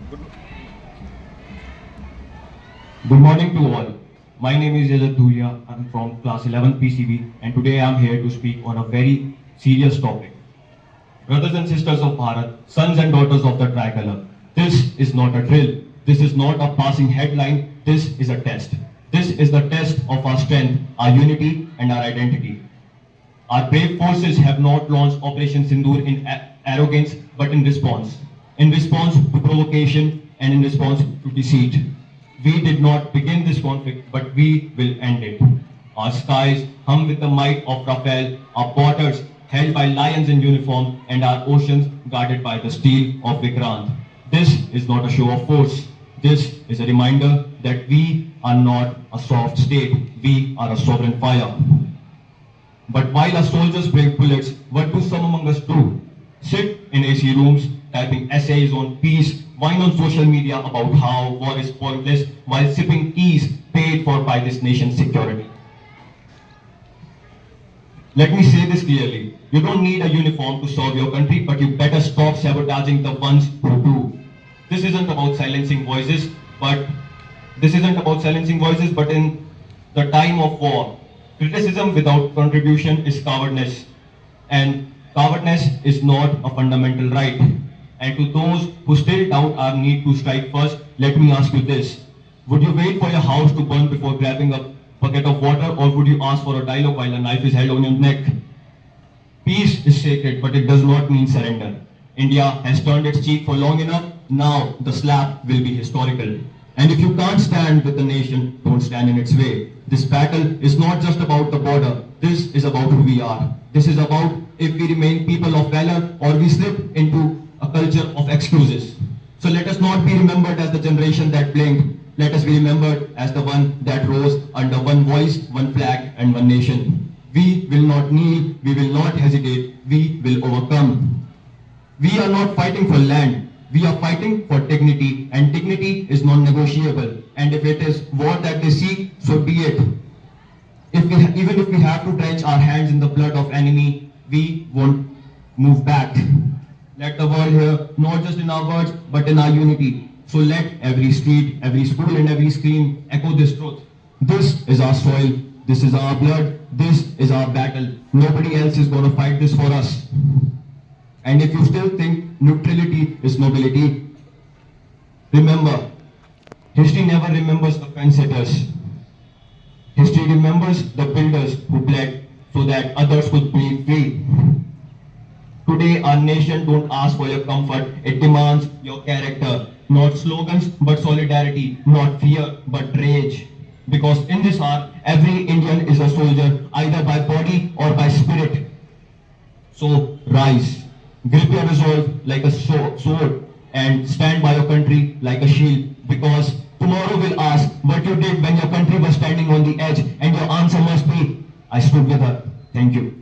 Good. Good morning to all. My name is Yajat Dhulia. I'm from class 11 PCB and today I'm here to speak on a very serious topic. Brothers and sisters of Bharat, sons and daughters of the tricolor, this is not a drill. This is not a passing headline. This is a test. This is the test of our strength, our unity and our identity. Our brave forces have not launched Operation Sindoor in arrogance but in response. In response to provocation and in response to deceit. We did not begin this conflict, but we will end it. Our skies hum with the might of Rafale, our borders held by lions in uniform, and our oceans guarded by the steel of Vikrant. This is not a show of force. This is a reminder that we are not a soft state. We are a sovereign fire. But while our soldiers break bullets, what do some among us do? Sit in AC rooms, typing essays on peace, whine on social media about how war is pointless while sipping teas paid for by this nation's security. Let me say this clearly. You don't need a uniform to serve your country, but you better stop sabotaging the ones who do. This isn't about silencing voices, but in the time of war, criticism without contribution is cowardice. And cowardice is not a fundamental right. And to those who still doubt our need to strike first, let me ask you this. Would you wait for your house to burn before grabbing a bucket of water, or would you ask for a dialogue while a knife is held on your neck? Peace is sacred, but it does not mean surrender. India has turned its cheek for long enough. Now the slap will be historical. And if you can't stand with the nation, don't stand in its way. This battle is not just about the border. This is about who we are. This is about if we remain people of valor or we slip into a culture of excuses. So let us not be remembered as the generation that blinked. Let us be remembered as the one that rose under one voice, one flag, and one nation. We will not kneel, we will not hesitate, we will overcome. We are not fighting for land. We are fighting for dignity, and dignity is non-negotiable. And if it is war that they seek, so be it. Even if we have to drench our hands in the blood of enemy, we won't move back. Let the world hear, not just in our words, but in our unity. So let every street, every school, and every scream echo this truth. This is our soil, this is our blood, this is our battle. Nobody else is going to fight this for us. And if you still think neutrality is nobility, remember, history never remembers the fence-sitters. History remembers the builders who bled so that others could breathe free. Today, our nation don't ask for your comfort, it demands your character. Not slogans, but solidarity. Not fear, but rage. Because in this hour, every Indian is a soldier, either by body or by spirit. So, rise. Grip your resolve like a sword and stand by your country like a shield. Because tomorrow will ask what you did when your country was standing on the edge, and your answer must be, I stood with her. Thank you.